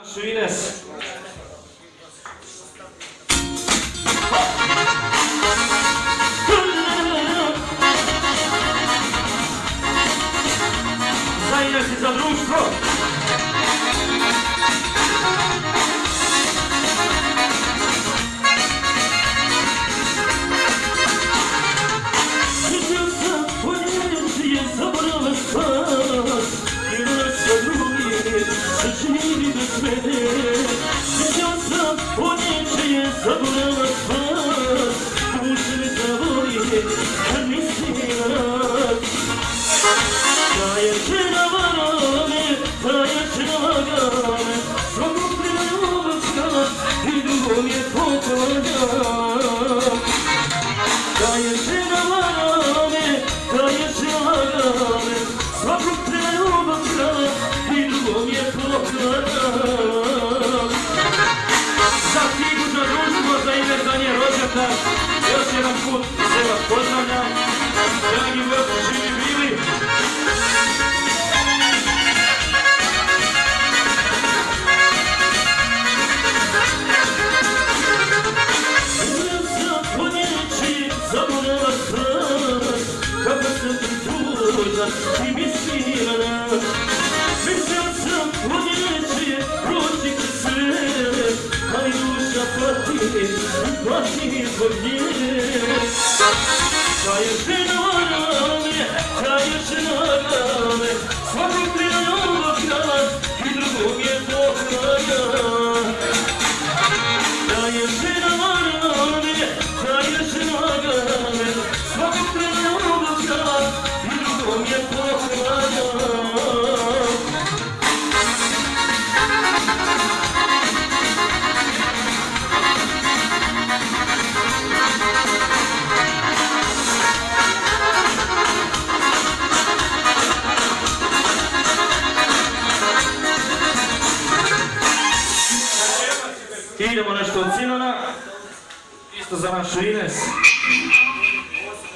našu Ines. Za Ines i za društvo. Živi bez mene, vidio sam o nečije zaborava spas, duše me zavolije, kad misli na rad. Ta je žena vara me, ta je žena laga me, svakog treba ljubavska i drugom je poklanja. Ta je žena vara me, ta je žena laga me, svakog treba ljubavska i drugom je poklanja. Za sigurno društvo, za Ines, za nje rođaka, još jedan put se vas pozdravljam. Dragi gosti, živi bili. Ja sam od nečije zaborava spas, kako sam ti tužna i mislila na nas. Mislio sam od nečije proći kroz sve, ali duša pati zbog nje. Ta je žena vara me, ta je žena laga me, svakog treba ljubavka i drugom je poklanja. Ta je žena vara me, ta je žena laga me, svakog treba ljubavka i drugom je poklanja. Idemo nešto od Sinona, isto za našu Ines.